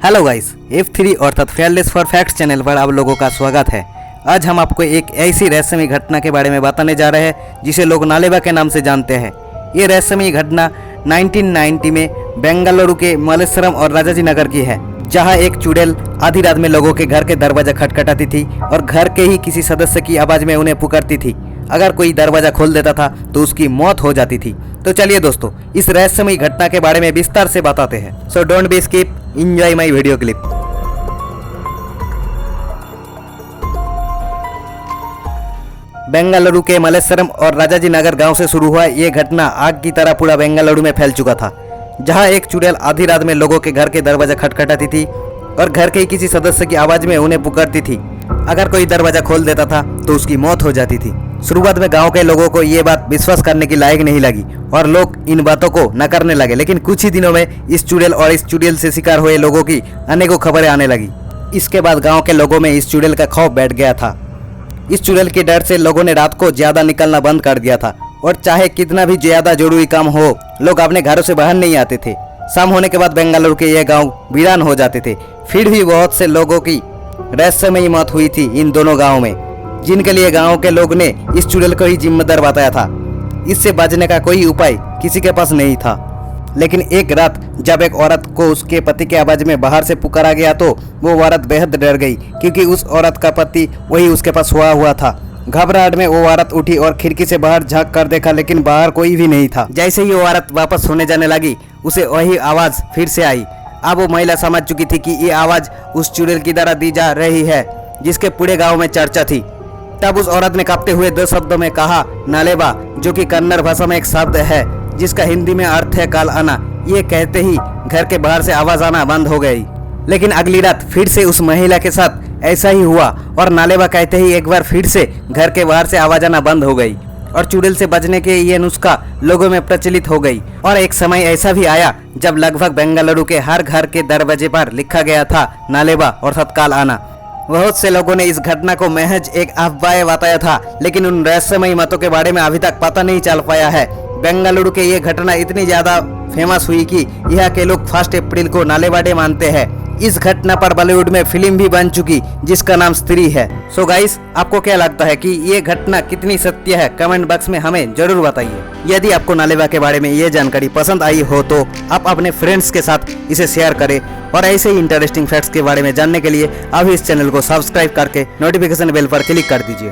Hello guys, F3 अर्थात fearless for facts channel पर आप लोगों का स्वागत है। आज हम आपको एक ऐसी रहस्यमयी घटना के बारे में बताने जा रहे हैं जिसे लोग नालेबा के नाम से जानते हैं। ये रहस्यमयी घटना 1990 में बेंगलुरु के मल्लेश्वरम और राजाजी नगर की है, जहां एक चुड़ैल आधी रात में लोगों के घर के दरवाजा खटखटाती थी और घर के ही किसी सदस्य की आवाज में उन्हें पुकारती थी। अगर कोई दरवाजा खोल देता था तो उसकी मौत हो जाती थी। तो चलिए दोस्तों, इस रहस्यमयी घटना के बारे में विस्तार से बताते हैं। So don't be skip, enjoy my video clip. Bengaluru के मल्लेश्वरम और राजाजी नगर गांव से शुरू हुआ ये घटना आग की तरह पूरा बेंगलुरु में फैल चुका था, जहां एक चुड़ैल आधी रात में लोगों के घर के दरवाजा खटखटाती थी और घर के किसी सदस्य की आवाज में उन्हें पुकारती थी। अगर कोई दरवाजा खोल देता था तो उसकी मौत हो जाती थी। शुरुआत में गांव के लोगों को ये बात विश्वास करने की लायक नहीं लगी और लोग इन बातों को नकारने लगे, लेकिन कुछ ही दिनों में इस चुड़ैल और इस चुड़ैल से शिकार हुए लोगों की अनेकों खबरें आने लगी। इसके बाद गांव के लोगों में इस चुड़ैल का खौफ बैठ गया था। इस चुड़ैल के डर से लोगों ने रात को ज्यादा निकलना बंद कर दिया था और चाहे कितना भी ज्यादा जरूरी काम हो, लोग अपने घरों से बाहर नहीं आते थे। शाम होने के बाद बेंगलुरु के ये गांव वीरान हो जाते थे। फिर भी बहुत से लोगों की रहस्यमयी मौत हुई थी इन दोनों गांवों में, जिनके लिए गांव के लोग ने इस चुड़ैल को ही जिम्मेदार बताया था। इससे बचने का कोई उपाय किसी के पास नहीं था। लेकिन एक रात जब एक औरत को उसके पति की आवाज में बाहर से पुकारा गया तो वो औरत बेहद डर गई, क्योंकि उस औरत का पति वही उसके पास सोया हुआ था। घबराहट में वो औरत उठी और खिड़की से बाहर झांक कर देखा, लेकिन बाहर कोई भी नहीं था। जैसे ही वो औरत वापस सोने जाने लगी, उसे वही आवाज फिर से आई। अब वो महिला समझ चुकी थी कि ये आवाज उस चुड़ैल की तरह दी जा रही है जिसके पूरे गांव में चर्चा थी। तब उस औरत ने कांपते हुए 2 शब्दों में कहा, नालेबा, जो कि कन्नड़ भाषा में एक शब्द है जिसका हिंदी में अर्थ है काल आना। ये कहते ही घर के बाहर से आवाज आना बंद हो गई। लेकिन अगली रात फिर से उस महिला के साथ ऐसा ही हुआ और नालेबा कहते ही एक बार फिर से घर के बाहर से आवाज आना बंद हो गई और चुड़ैल से बचने के ये नुस्खा लोगों में प्रचलित हो गई। और एक समय ऐसा भी आया जब लगभग बेंगलुरु के हर घर के दरवाजे पर लिखा गया था नालेबा अर्थात काल आना। बहुत से लोगों ने इस घटना को महज एक अफवाह बताया था, लेकिन उन रहस्यमयी मतों के बारे में अभी तक पता नहीं चल पाया है। बेंगलुरु के ये घटना इतनी ज्यादा फेमस हुई कि यहाँ के लोग 1 अप्रैल को नालेबा डे मानते हैं। इस घटना पर बॉलीवुड में फिल्म भी बन चुकी जिसका नाम स्त्री है। सो गाइस, आपको क्या लगता है कि ये घटना कितनी सत्य है? कमेंट बॉक्स में हमें जरूर बताइए। यदि आपको नालेबा के बारे में ये जानकारी पसंद आई हो तो आप अपने फ्रेंड्स के साथ इसे शेयर करें और ऐसे ही इंटरेस्टिंग फैक्ट्स के बारे में जानने के लिए अभी इस चैनल को सब्सक्राइब करके नोटिफिकेशन बेल पर क्लिक कर दीजिए।